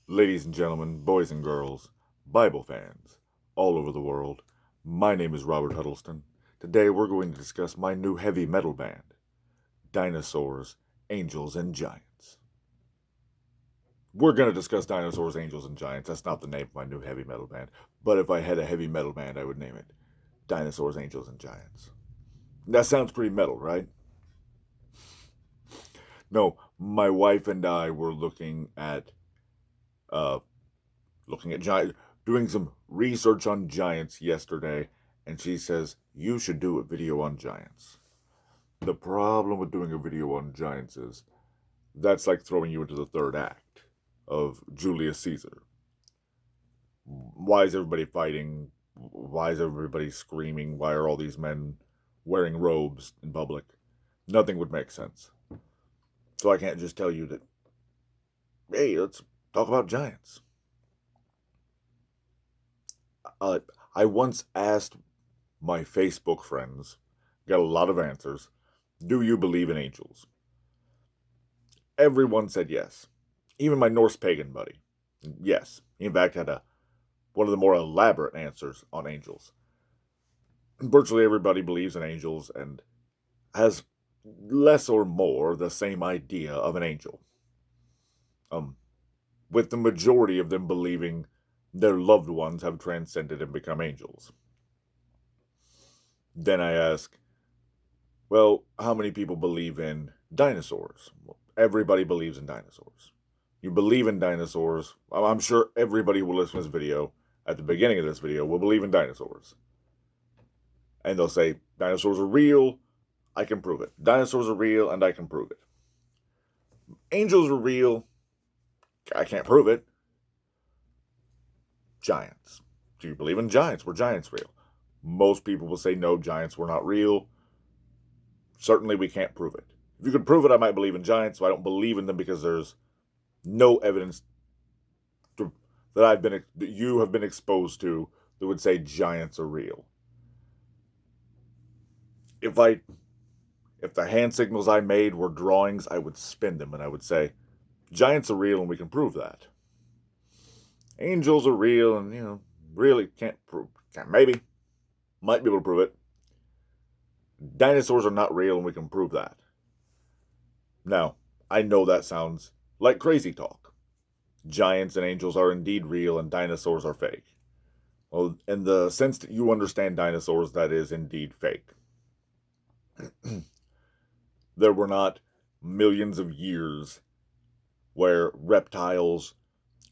Ladies and gentlemen, boys and girls, Bible fans all over the world, my name is Robert Huddleston. Today we're going to discuss my new heavy metal band, Dinosaurs, Angels, and Giants. We're going to discuss Dinosaurs, Angels, and Giants. That's not the name of my new heavy metal band, but if I had a heavy metal band, I would name it Dinosaurs, Angels, and Giants. That sounds pretty metal, right? No, my wife and I were uh, looking at giants, doing some research on giants yesterday, and she says, you should do a video on giants. The problem with doing a video on giants is that's like throwing you into the third act of Julius Caesar. Why is everybody fighting? Why is everybody screaming? Why are all these men wearing robes in public? Nothing would make sense. So I can't just tell you that, hey, let's talk about giants. I once asked my Facebook friends, got a lot of answers, do you believe in angels? Everyone said yes. Even my Norse pagan buddy. Yes. He in fact had one of the more elaborate answers on angels. Virtually everybody believes in angels and has less or more the same idea of an angel. With the majority of them believing their loved ones have transcended and become angels. Then I ask, well, how many people believe in dinosaurs? Well, everybody believes in dinosaurs. You believe in dinosaurs. I'm sure everybody who will listen to this video, at the beginning of this video, will believe in dinosaurs. And they'll say, dinosaurs are real, I can prove it. Dinosaurs are real, and I can prove it. Angels are real, I can't prove it. Giants. Do you believe in giants? Were giants real? Most people will say no, giants were not real. Certainly we can't prove it. If you could prove it, I might believe in giants, so I don't believe in them because there's no evidence that you have been exposed to that would say giants are real. If the hand signals I made were drawings, I would spin them and I would say, giants are real and we can prove that. Angels are real and, really can't prove. Maybe. Might be able to prove it. Dinosaurs are not real and we can prove that. Now, I know that sounds like crazy talk. Giants and angels are indeed real and dinosaurs are fake. Well, in the sense that you understand dinosaurs, that is indeed fake. There were not millions of years where reptiles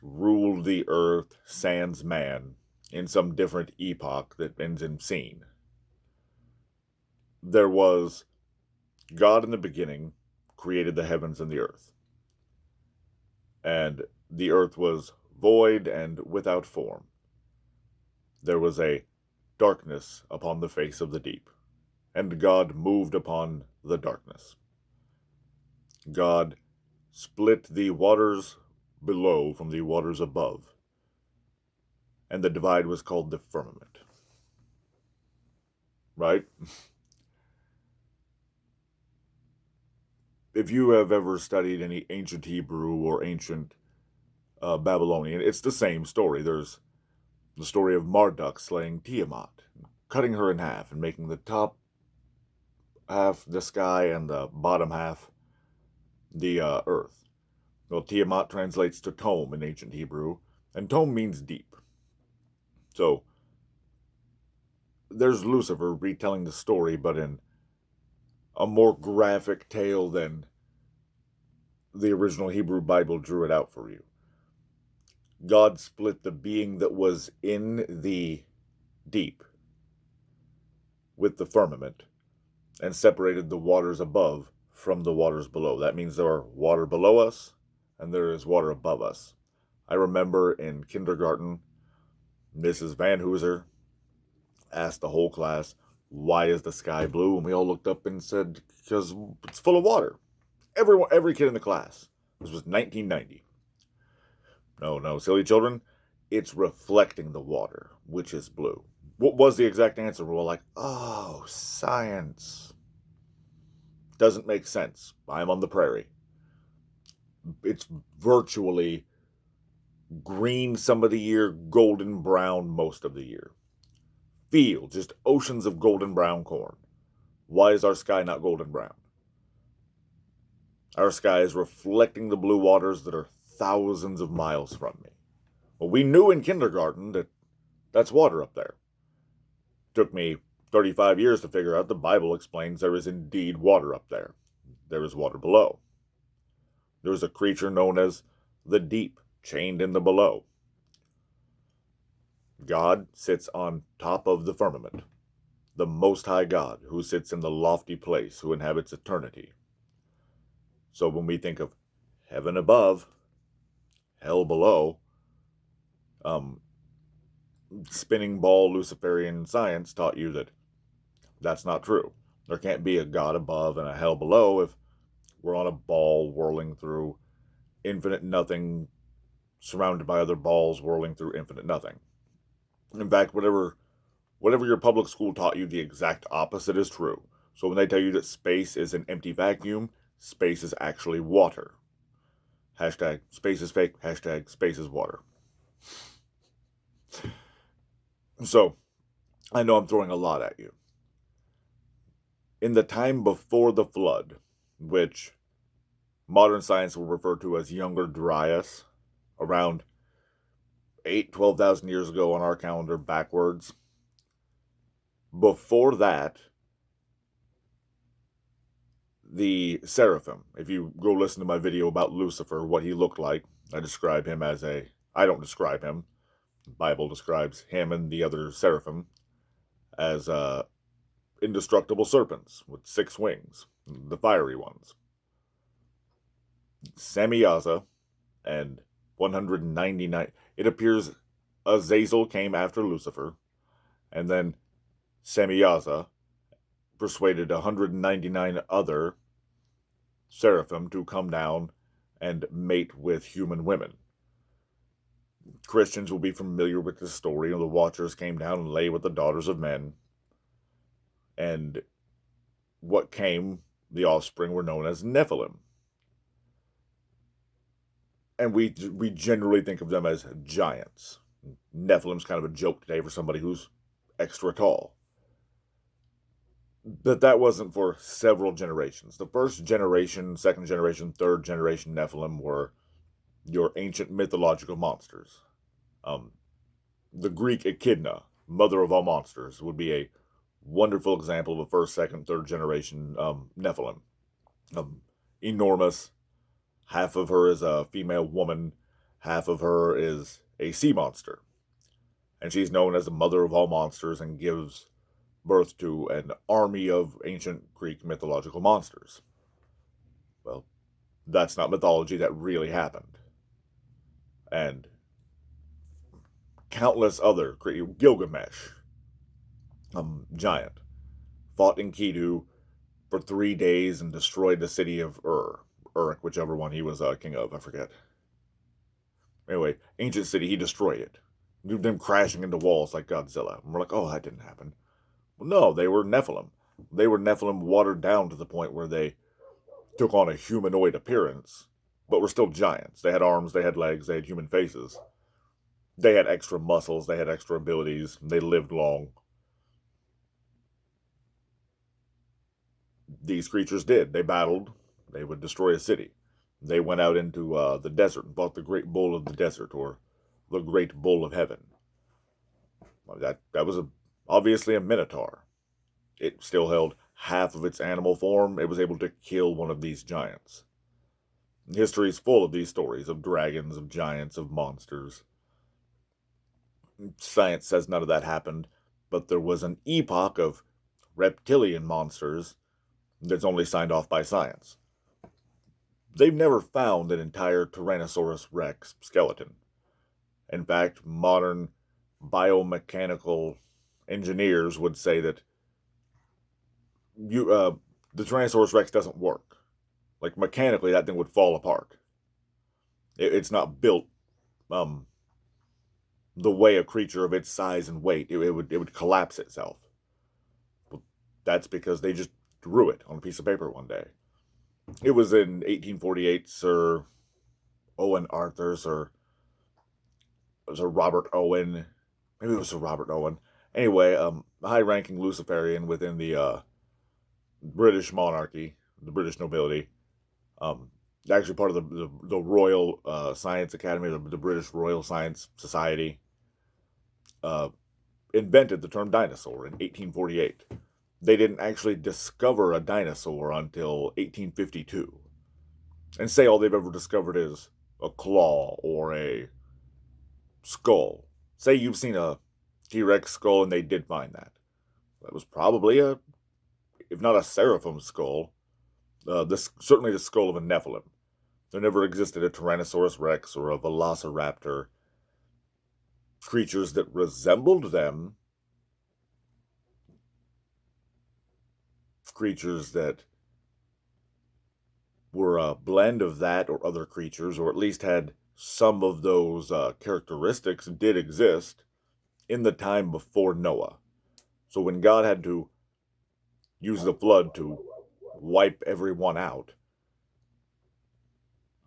ruled the earth sans man in some different epoch that ends in scene. There was God in the beginning created the heavens and the earth. And the earth was void and without form. There was a darkness upon the face of the deep, and God moved upon the darkness. God split the waters below from the waters above, and the divide was called the firmament. Right? If you have ever studied any ancient Hebrew or ancient Babylonian, it's the same story. There's the story of Marduk slaying Tiamat, cutting her in half and making the top half the sky and the bottom half the earth. Well, Tiamat translates to tome in ancient Hebrew, and tome means deep. So there's Lucifer retelling the story, but in a more graphic tale than the original Hebrew Bible drew it out for you. God split the being that was in the deep with the firmament and separated the waters above from the waters below. That means there are water below us and there is water above us. I remember in kindergarten, Mrs. Van Hooser asked the whole class, why is the sky blue? And we all looked up and said, because it's full of water. Every kid in the class. This was 1990. No, silly children. It's reflecting the water, which is blue. What was the exact answer? We're all like, oh, science. Doesn't make sense. I'm on the prairie. It's virtually green some of the year, golden brown most of the year. Fields, just oceans of golden brown corn. Why is our sky not golden brown? Our sky is reflecting the blue waters that are thousands of miles from me. Well, we knew in kindergarten that that's water up there. Took me 35 years to figure out the Bible explains there is indeed water up there. There is water below. There is a creature known as the deep, chained in the below. God sits on top of the firmament, the Most High God, who sits in the lofty place, who inhabits eternity. So when we think of heaven above, hell below, spinning ball Luciferian science taught you that that's not true. There can't be a God above and a hell below if we're on a ball whirling through infinite nothing, surrounded by other balls whirling through infinite nothing. In fact, whatever your public school taught you, the exact opposite is true. So when they tell you that space is an empty vacuum, space is actually water. Hashtag space is fake, hashtag space is water. So, I know I'm throwing a lot at you. In the time before the flood, which modern science will refer to as Younger Dryas, around 12,000 years ago on our calendar backwards, before that, the seraphim, if you go listen to my video about Lucifer, what he looked like, I describe him as I don't describe him, the Bible describes him and the other seraphim as indestructible serpents with 6 wings, the fiery ones. Samyaza and 199, it appears Azazel came after Lucifer, and then Samyaza persuaded 199 other seraphim to come down and mate with human women. Christians will be familiar with this story. The Watchers came down and lay with the daughters of men. And what came, the offspring were known as Nephilim. And we generally think of them as giants. Nephilim's kind of a joke today for somebody who's extra tall. But that wasn't for several generations. The first generation, second generation, third generation Nephilim were your ancient mythological monsters. The Greek Echidna, mother of all monsters, would be a wonderful example of a first, second, third generation Nephilim. Enormous. Half of her is a female woman. Half of her is a sea monster. And she's known as the mother of all monsters and gives birth to an army of ancient Greek mythological monsters. Well, that's not mythology, that really happened. And countless other, Gilgamesh, giant, fought Enkidu for 3 days and destroyed the city of Uruk, whichever one he was king of, I forget. Anyway, ancient city, he destroyed it. Them crashing into walls like Godzilla. And we're like, oh, that didn't happen. Well, no, they were Nephilim. They were Nephilim watered down to the point where they took on a humanoid appearance, but were still giants. They had arms, they had legs, they had human faces. They had extra muscles, they had extra abilities, they lived long. These creatures did. They battled. They would destroy a city. They went out into the desert and fought the great bull of the desert, or the great bull of heaven. That was obviously a minotaur. It still held half of its animal form. It was able to kill one of these giants. History is full of these stories of dragons, of giants, of monsters. Science says none of that happened, but there was an epoch of reptilian monsters that's only signed off by science. They've never found an entire Tyrannosaurus Rex skeleton. In fact, modern biomechanical engineers would say that the Tyrannosaurus Rex doesn't work. Like, mechanically, that thing would fall apart. It's not built the way a creature of its size and weight, it would collapse itself. Well, that's because they just drew it on a piece of paper one day. It was in 1848, Sir Owen Arthur, Sir was a Robert Owen. Maybe it was a Robert Owen. Anyway, a high-ranking Luciferian within the British monarchy, the British nobility. Um, Actually part of the Royal Science Academy, the British Royal Science Society. Uh, Invented the term dinosaur in 1848. They didn't actually discover a dinosaur until 1852. And say all they've ever discovered is a claw or a skull. Say you've seen a T-Rex skull and they did find that. That was probably if not a seraphim skull, certainly the skull of a Nephilim. There never existed a Tyrannosaurus Rex or a Velociraptor. Creatures that resembled them, creatures that were a blend of that or other creatures, or at least had some of those characteristics, did exist in the time before Noah. So when God had to use the flood to wipe everyone out,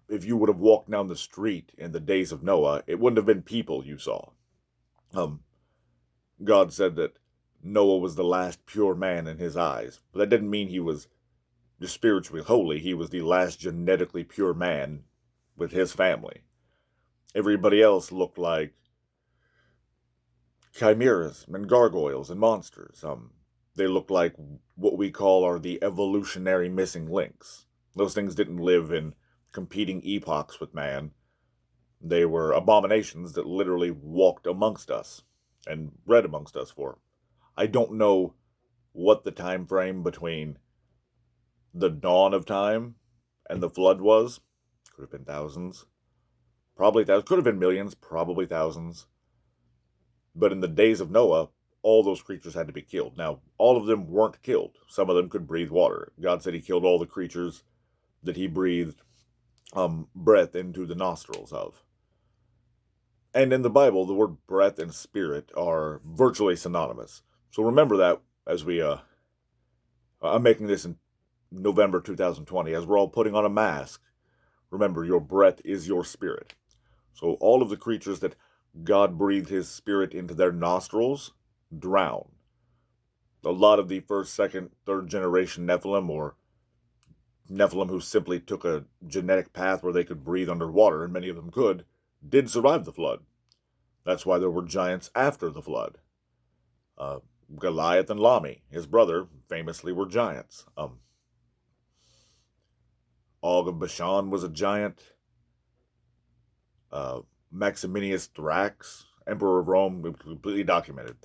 if you would have walked down the street in the days of Noah, it wouldn't have been people you saw. Um, God said that Noah was the last pure man in his eyes, but that didn't mean he was just spiritually holy. He was the last genetically pure man with his family. Everybody else looked like chimeras and gargoyles and monsters. They looked like what we call are the evolutionary missing links. Those things didn't live in competing epochs with man. They were abominations that literally walked amongst us and bred amongst us for. I don't know what the time frame between the dawn of time and the flood was. Could have been thousands. Probably thousands. Could have been millions. Probably thousands. But in the days of Noah, all those creatures had to be killed. Now, all of them weren't killed. Some of them could breathe water. God said he killed all the creatures that he breathed breath into the nostrils of. And in the Bible, the word breath and spirit are virtually synonymous. So remember that as I'm making this in November 2020, as we're all putting on a mask. Remember, your breath is your spirit. So all of the creatures that God breathed his spirit into their nostrils drown. A lot of the first, second, third generation Nephilim, or Nephilim who simply took a genetic path where they could breathe underwater, and many of them could, did survive the flood. That's why there were giants after the flood. Goliath and Lami, his brother, famously were giants. Og of Bashan was a giant. Maximinius Thrax, Emperor of Rome, completely documented.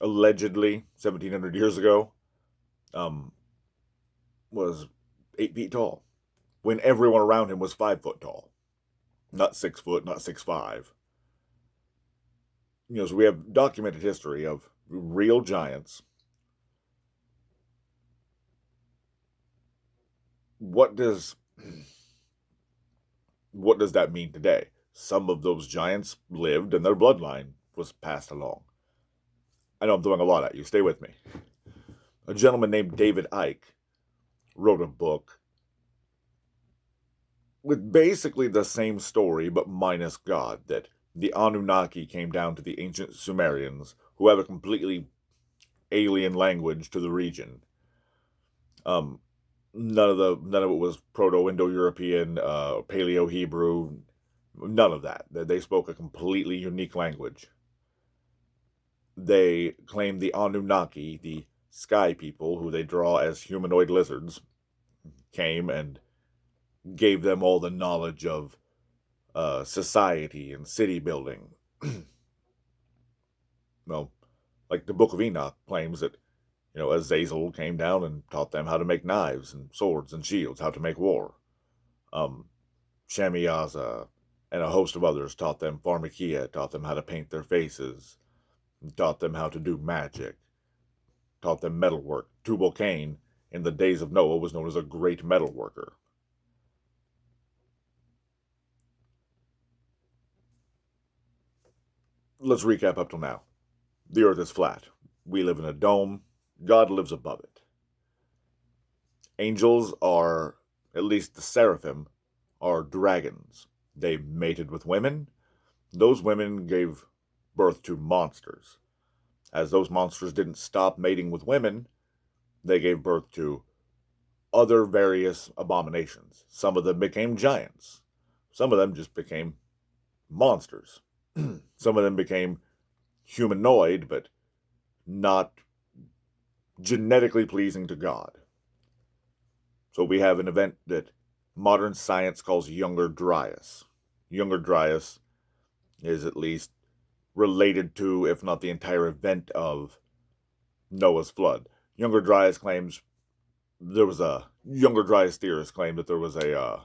Allegedly, 1,700 years ago, was 8 feet tall, when everyone around him was 5 foot tall. Not 6 foot, not 6'5". So we have documented history of real giants. What does that mean today? Some of those giants lived and their bloodline was passed along. I know I'm throwing a lot at you. Stay with me. A gentleman named David Icke wrote a book with basically the same story but minus God, that the Anunnaki came down to the ancient Sumerians, who have a completely alien language to the region. None of it was Proto-Indo-European, Paleo-Hebrew, none of that. They spoke a completely unique language. They claimed the Anunnaki, the sky people, who they draw as humanoid lizards, came and gave them all the knowledge of society and city building. Well, like the Book of Enoch claims that, Azazel came down and taught them how to make knives and swords and shields, how to make war. Shemiyaza and a host of others taught them pharmakia, taught them how to paint their faces, taught them how to do magic, taught them metalwork. Tubal-Cain, in the days of Noah, was known as a great metalworker. Let's recap up till now. The earth is flat. We live in a dome. God lives above it. Angels are, at least the seraphim, are dragons. They mated with women. Those women gave birth to monsters. As those monsters didn't stop mating with women, they gave birth to other various abominations. Some of them became giants. Some of them just became monsters. Some of them became humanoid, but not genetically pleasing to God. So we have an event that modern science calls Younger Dryas. Younger Dryas is at least related to, if not the entire event of Noah's flood. Younger Dryas claims there was a Younger Dryas theorists claim that there was a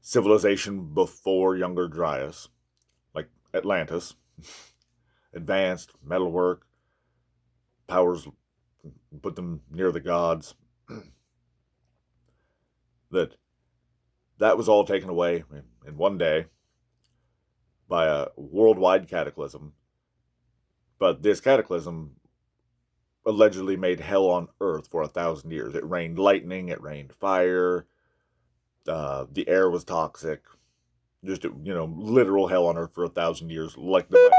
civilization before Younger Dryas, like Atlantis, advanced metalwork, powers put them near the gods. that was all taken away in one day by a worldwide cataclysm. But this cataclysm allegedly made hell on earth for 1,000 years. It rained lightning, it rained fire, the air was toxic, just, literal hell on earth for 1,000 years, like the Bible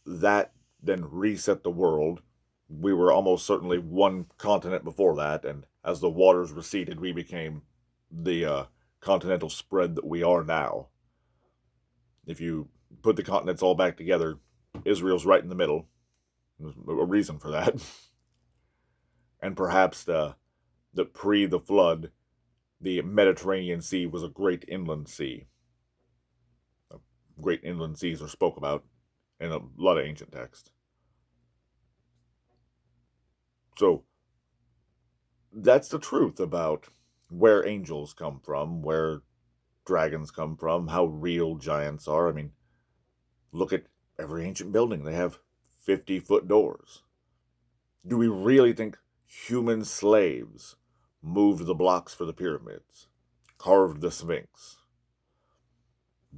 describes. That then reset the world. We were almost certainly one continent before that, and as the waters receded, we became the continental spread that we are now. If you put the continents all back together, Israel's right in the middle. There's a reason for that. And perhaps the pre the flood, the Mediterranean Sea was a great inland sea. Great inland seas are spoke about in a lot of ancient texts. So that's the truth about where angels come from, where dragons come from, how real giants are. I mean, look at every ancient building. They have 50-foot doors. Do we really think human slaves moved the blocks for the pyramids, carved the Sphinx,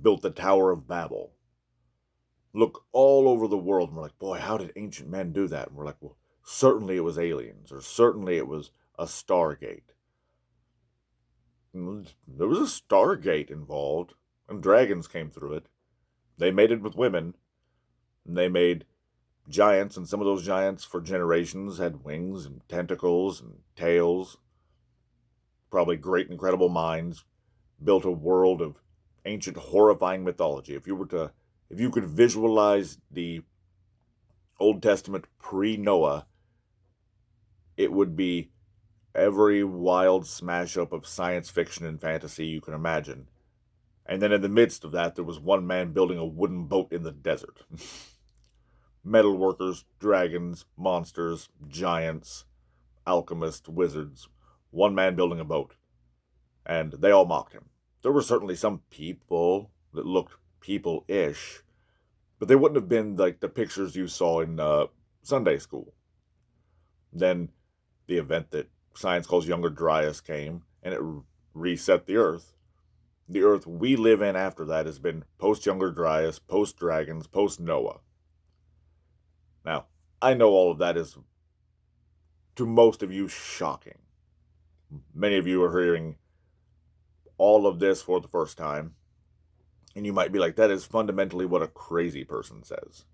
built the Tower of Babel? Look all over the world, and we're like, boy, how did ancient men do that? And we're like, well, certainly it was aliens, or certainly it was a Stargate. There was a Stargate involved, and dragons came through it. They mated with women, and they made giants, and some of those giants for generations had wings and tentacles and tails. Probably great, incredible minds, built a world of ancient, horrifying mythology. If you could visualize the Old Testament pre-Noah, it would be every wild smash up of science fiction and fantasy you can imagine. And then in the midst of that, there was one man building a wooden boat in the desert. Metal workers, dragons, monsters, giants, alchemists, wizards. One man building a boat. And they all mocked him. There were certainly some people that looked people-ish, but they wouldn't have been like the pictures you saw in Sunday school. Then the event that science calls Younger Dryas came, and it reset the Earth. The Earth we live in after that has been post-Younger Dryas, post-dragons, post-Noah. Now, I know all of that is, to most of you, shocking. Many of you are hearing all of this for the first time, and you might be like, that is fundamentally what a crazy person says.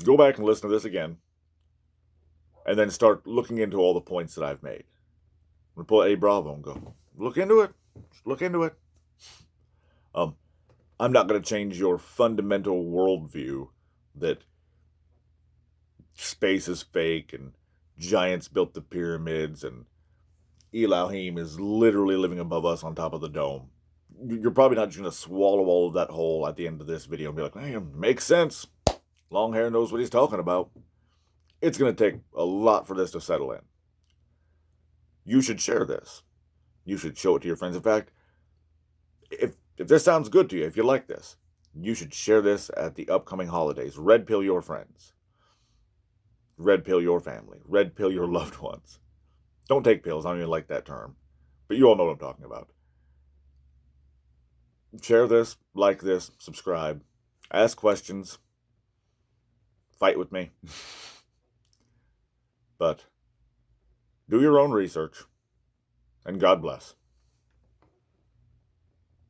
Go back and listen to this again, and then start looking into all the points that I've made. I'm going to pull A Bravo and go, look into it. Just look into it. I'm not going to change your fundamental worldview that space is fake and giants built the pyramids and Elohim is literally living above us on top of the dome. You're probably not just going to swallow all of that whole at the end of this video and be like, hey, it makes sense. Long hair knows what he's talking about. It's going to take a lot for this to settle in. You should share this. You should show it to your friends. In fact, if this sounds good to you, if you like this, you should share this at the upcoming holidays. Red pill your friends. Red pill your family. Red pill your loved ones. Don't take pills. I don't even like that term. But you all know what I'm talking about. Share this, like this, subscribe, ask questions, fight with me. But do your own research and God bless.